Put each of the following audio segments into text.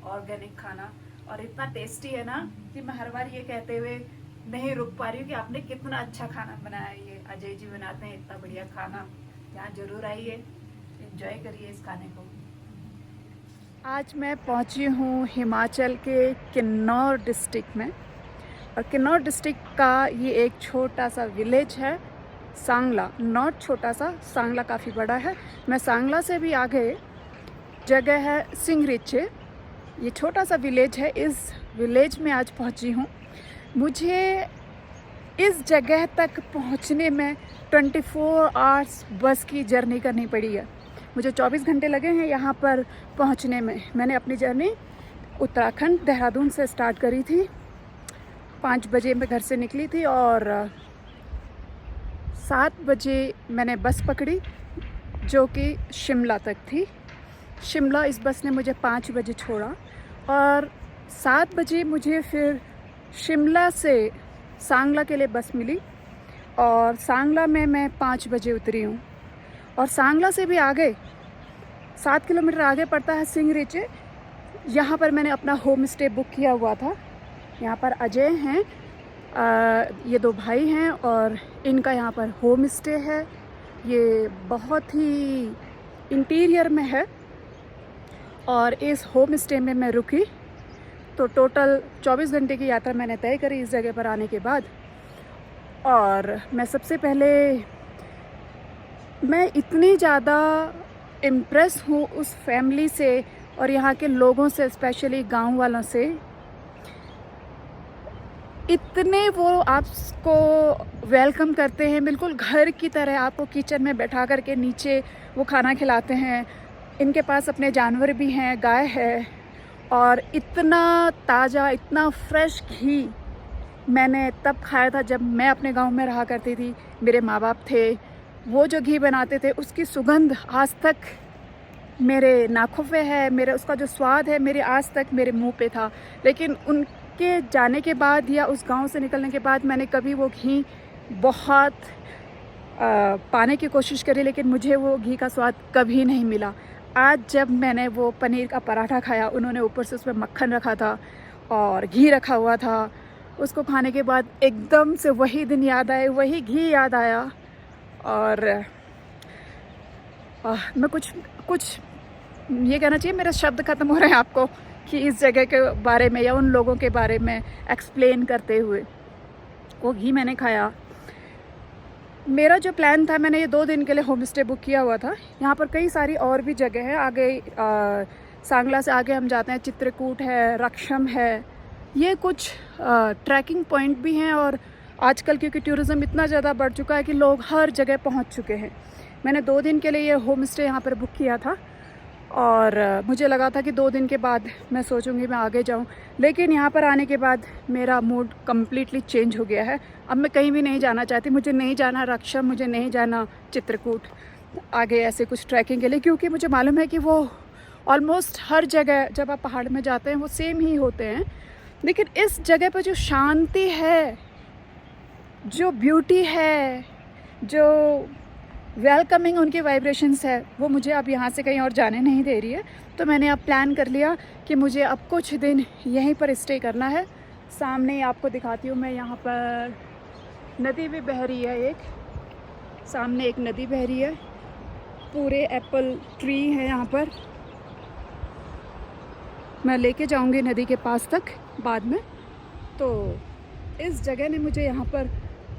Organic खाना, और इतना टेस्टी है ना कि मैं हर बार ये कहते हुए नहीं रुक पा रही हूँ कि आपने कितना अच्छा खाना बनाया है। ये अजय जी बनाते हैं इतना बढ़िया खाना, यहाँ ज़रूर आइए, एंजॉय करिए इस खाने को। आज मैं पहुँची हूँ हिमाचल के किन्नौर डिस्ट्रिक्ट में, और किन्नौर डिस्ट्रिक्ट का ये एक छोटा सा विलेज है सांगला। नॉट छोटा सा, सांगला काफ़ी बड़ा है। मैं सांगला से भी आगे जगह है सिंगरिचे, ये छोटा सा विलेज है। इस विलेज में आज पहुंची हूँ। मुझे इस जगह तक पहुंचने में 24 आवर्स बस की जर्नी करनी पड़ी है। मुझे 24 घंटे लगे हैं यहाँ पर पहुँचने में। मैंने अपनी जर्नी उत्तराखंड देहरादून से स्टार्ट करी थी। 5 बजे मैं घर से निकली थी और 7 बजे मैंने बस पकड़ी जो कि शिमला तक थी। शिमला इस बस ने मुझे 5 बजे छोड़ा और 7 बजे मुझे फिर शिमला से सांगला के लिए बस मिली, और सांगला में मैं 5 बजे उतरी हूँ। और सांगला से भी आगे 7 किलोमीटर आगे पड़ता है सिंगरिचे। यहाँ पर मैंने अपना होम स्टे बुक किया हुआ था। यहाँ पर अजय हैं, ये 2 भाई हैं और इनका यहाँ पर होम स्टे है। ये बहुत ही इंटीरियर में है और इस होम स्टे में मैं रुकी। तो टोटल 24 घंटे की यात्रा मैंने तय करी इस जगह पर आने के बाद। और मैं सबसे पहले मैं इतनी ज़्यादा इम्प्रेस हूँ उस फैमिली से और यहाँ के लोगों से, स्पेशली गांव वालों से। इतने वो आपको वेलकम करते हैं, बिल्कुल घर की तरह आपको किचन में बैठा करके नीचे वो खाना खिलाते हैं। इनके पास अपने जानवर भी हैं, गाय है, और इतना ताज़ा, इतना फ्रेश घी मैंने तब खाया था जब मैं अपने गांव में रहा करती थी। मेरे माँ बाप थे, वो जो घी बनाते थे उसकी सुगंध आज तक मेरे नाखों पे है, मेरे उसका जो स्वाद है मेरे आज तक मेरे मुंह पे था। लेकिन उनके जाने के बाद या उस गांव से निकलने के बाद मैंने कभी वो घी बहुत पाने की कोशिश करी, लेकिन मुझे वो घी का स्वाद कभी नहीं मिला। आज जब मैंने वो पनीर का पराठा खाया, उन्होंने ऊपर से उसमें मक्खन रखा था और घी रखा हुआ था, उसको खाने के बाद एकदम से वही दिन याद आए, वही घी याद आया। और मैं कुछ ये कहना चाहिए, मेरे शब्द ख़त्म हो रहे हैं आपको कि इस जगह के बारे में या उन लोगों के बारे में एक्सप्लेन करते हुए। वो घी मैंने खाया। मेरा जो प्लान था, मैंने ये 2 दिन के लिए होम स्टे बुक किया हुआ था। यहाँ पर कई सारी और भी जगह है आगे। सांगला से आगे हम जाते हैं, चित्रकूट है, रक्षम है, ये कुछ ट्रैकिंग पॉइंट भी हैं। और आजकल क्योंकि टूरिज़्म इतना ज़्यादा बढ़ चुका है कि लोग हर जगह पहुँच चुके हैं। मैंने 2 दिन के लिए ये होम स्टे यहाँ पर बुक किया था और मुझे लगा था कि 2 दिन के बाद मैं सोचूंगी मैं आगे जाऊँ, लेकिन यहाँ पर आने के बाद मेरा मूड कम्प्लीटली चेंज हो गया है। अब मैं कहीं भी नहीं जाना चाहती। मुझे नहीं जाना रक्षम, मुझे नहीं जाना चित्रकूट आगे ऐसे कुछ ट्रैकिंग के लिए, क्योंकि मुझे मालूम है कि वो ऑलमोस्ट हर जगह जब आप पहाड़ में जाते हैं वो सेम ही होते हैं। लेकिन इस जगह पर जो शांति है, जो ब्यूटी है, जो वेलकमिंग उनकी वाइब्रेशंस है, वो मुझे अब यहाँ से कहीं और जाने नहीं दे रही है। तो मैंने अब प्लान कर लिया कि मुझे अब कुछ दिन यहीं पर स्टे करना है। सामने आपको दिखाती हूँ मैं, यहाँ पर नदी भी बह रही है, एक सामने एक नदी बह रही है। पूरे एप्पल ट्री है यहाँ पर। मैं लेके जाऊँगी नदी के पास तक बाद में। तो इस जगह ने मुझे यहाँ पर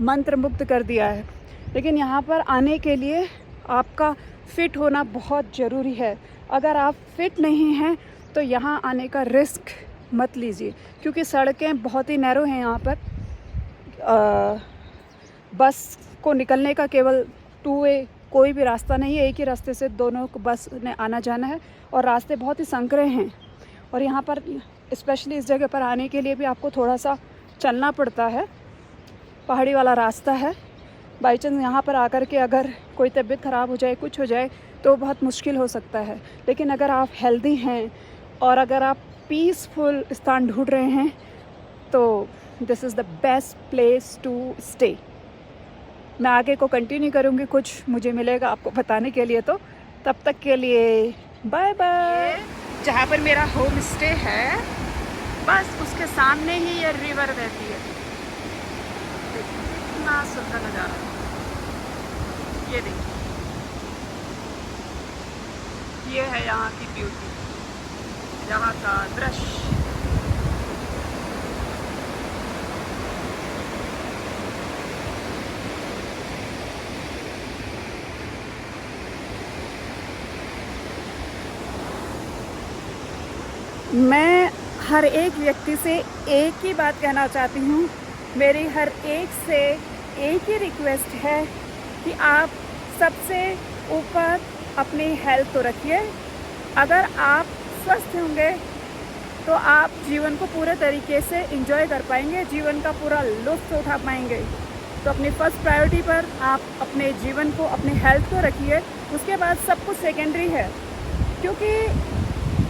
मंत्रमुग्ध कर दिया है। लेकिन यहाँ पर आने के लिए आपका फ़िट होना बहुत ज़रूरी है। अगर आप फिट नहीं हैं तो यहाँ आने का रिस्क मत लीजिए, क्योंकि सड़कें बहुत ही नैरो हैं यहाँ पर। बस को निकलने का केवल 2 वे कोई भी रास्ता नहीं है। एक ही रास्ते से दोनों को बस ने आना जाना है और रास्ते बहुत ही संकरे हैं। और यहाँ पर स्पेशली इस जगह पर आने के लिए भी आपको थोड़ा सा चलना पड़ता है, पहाड़ी वाला रास्ता है। बाई चांस यहाँ पर आकर के अगर कोई तबीयत ख़राब हो जाए, कुछ हो जाए, तो बहुत मुश्किल हो सकता है। लेकिन अगर आप हेल्दी हैं और अगर आप पीसफुल स्थान ढूंढ रहे हैं तो this is the best place to stay. मैं आगे को कंटिन्यू करूँगी, कुछ मुझे मिलेगा आपको बताने के लिए। तो तब तक के लिए बाय बाय। जहाँ पर मेरा होम स्टे है, बस उसके सामने ही ये रिवर बहती है। कितना सुंदर नज़ारा, ये देखिए, ये है यहाँ की ब्यूटी, यहाँ का दृश्य। मैं हर एक व्यक्ति से एक ही बात कहना चाहती हूँ। मेरी हर एक से एक ही रिक्वेस्ट है कि आप सबसे ऊपर अपनी हेल्थ तो रखिए। अगर आप स्वस्थ होंगे तो आप जीवन को पूरे तरीके से एंजॉय कर पाएंगे, जीवन का पूरा लुत्फ़ उठा पाएंगे। तो अपनी फर्स्ट प्रायोरिटी पर आप अपने जीवन को, अपनी हेल्थ को रखिए। उसके बाद सब कुछ सेकेंडरी है, क्योंकि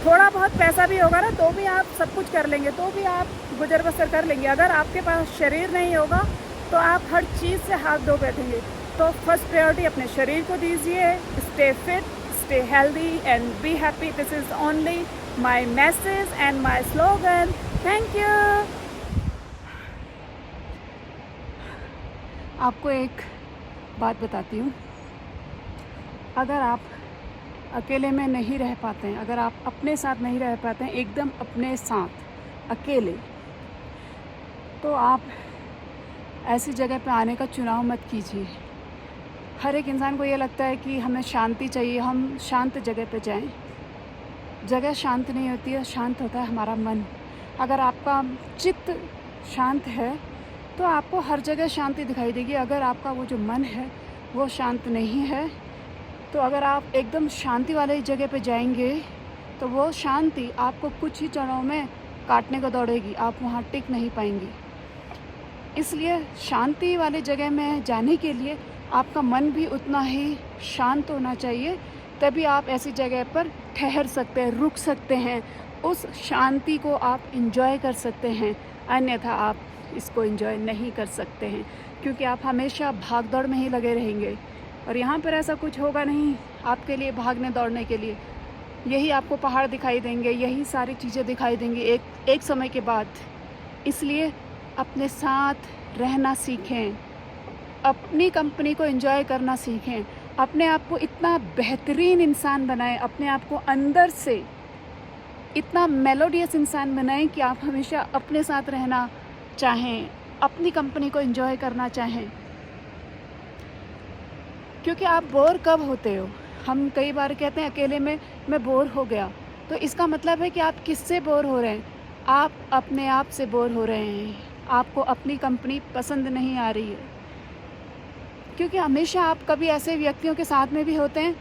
थोड़ा बहुत पैसा भी होगा ना तो भी आप सब कुछ कर लेंगे, तो भी आप गुजर बसर कर लेंगे। अगर आपके पास शरीर नहीं होगा तो आप हर चीज़ से हाथ धो बैठेंगे। तो फर्स्ट प्रायोरिटी अपने शरीर को दीजिए। Stay fit, stay healthy and be happy. This is only my message and my slogan. Thank you. आपको एक बात बताती हूँ, अगर आप अकेले में नहीं रह पाते हैं, अगर आप अपने साथ नहीं रह पाते हैं, एकदम अपने साथ अकेले, तो आप ऐसी जगह पे आने का चुनाव मत कीजिए। हर एक इंसान को ये लगता है कि हमें शांति चाहिए, हम शांत जगह पे जाएं। जगह शांत नहीं होती है, शांत होता है हमारा मन। अगर आपका चित्त शांत है तो आपको हर जगह शांति दिखाई देगी। अगर आपका वो जो मन है वो शांत नहीं है, तो अगर आप एकदम शांति वाले जगह पे जाएंगे तो वो शांति आपको कुछ ही क्षणों में काटने को दौड़ेगी, आप वहाँ टिक नहीं पाएंगे। इसलिए शांति वाली जगह में जाने के लिए आपका मन भी उतना ही शांत होना चाहिए, तभी आप ऐसी जगह पर ठहर सकते हैं, रुक सकते हैं, उस शांति को आप एंजॉय कर सकते हैं। अन्यथा आप इसको एंजॉय नहीं कर सकते हैं, क्योंकि आप हमेशा भाग दौड़ में ही लगे रहेंगे और यहाँ पर ऐसा कुछ होगा नहीं आपके लिए भागने दौड़ने के लिए। यही आपको पहाड़ दिखाई देंगे, यही सारी चीज़ें दिखाई देंगी एक समय के बाद। इसलिए अपने साथ रहना सीखें, अपनी कंपनी को एंजॉय करना सीखें, अपने आप को इतना बेहतरीन इंसान बनाएं, अपने आप को अंदर से इतना मेलोडियस इंसान बनाएं कि आप हमेशा अपने साथ रहना चाहें, अपनी कंपनी को एंजॉय करना चाहें। क्योंकि आप बोर कब होते हो? हम कई बार कहते हैं अकेले में मैं बोर हो गया, तो इसका मतलब है कि आप किससे बोर हो रहे हैं? आप अपने आप से बोर हो रहे हैं। आपको अपनी कंपनी पसंद नहीं आ रही है, क्योंकि हमेशा आप कभी ऐसे व्यक्तियों के साथ में भी होते हैं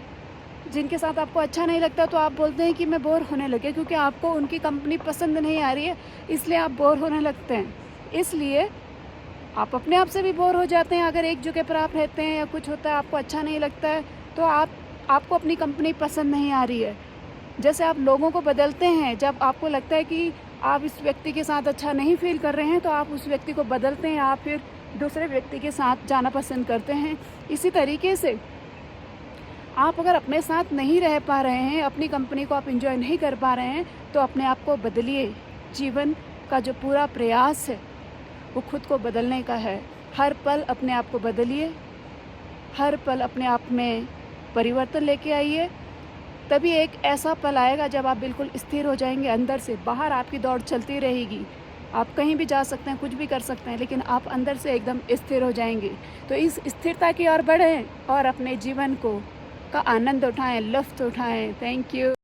जिनके साथ आपको अच्छा नहीं लगता, तो आप बोलते हैं कि मैं बोर होने लगे, क्योंकि आपको उनकी कंपनी पसंद नहीं आ रही है, इसलिए आप बोर होने लगते हैं। इसलिए आप अपने आप से भी बोर हो जाते हैं। अगर एक जगह पर आप रहते हैं या कुछ होता है, आपको अच्छा नहीं लगता है, तो आपको अपनी कंपनी पसंद नहीं आ रही है। जैसे आप लोगों को बदलते हैं, जब आपको लगता है कि आप इस व्यक्ति के साथ अच्छा नहीं फील कर रहे हैं, तो आप उस व्यक्ति को बदलते हैं, आप फिर दूसरे व्यक्ति के साथ जाना पसंद करते हैं। इसी तरीके से आप अगर अपने साथ नहीं रह पा रहे हैं, अपनी कंपनी को आप एंजॉय नहीं कर पा रहे हैं, तो अपने आप को बदलिए। जीवन का जो पूरा प्रयास है वो खुद को बदलने का है। हर पल अपने आप को बदलिए, हर पल अपने आप में परिवर्तन लेके आइए, तभी एक ऐसा पल आएगा जब आप बिल्कुल स्थिर हो जाएंगे अंदर से। बाहर आपकी दौड़ चलती रहेगी, आप कहीं भी जा सकते हैं, कुछ भी कर सकते हैं, लेकिन आप अंदर से एकदम स्थिर हो जाएंगे। तो इस स्थिरता की ओर बढ़ें और अपने जीवन का आनंद उठाएं, लुत्फ़ उठाएं। Thank you.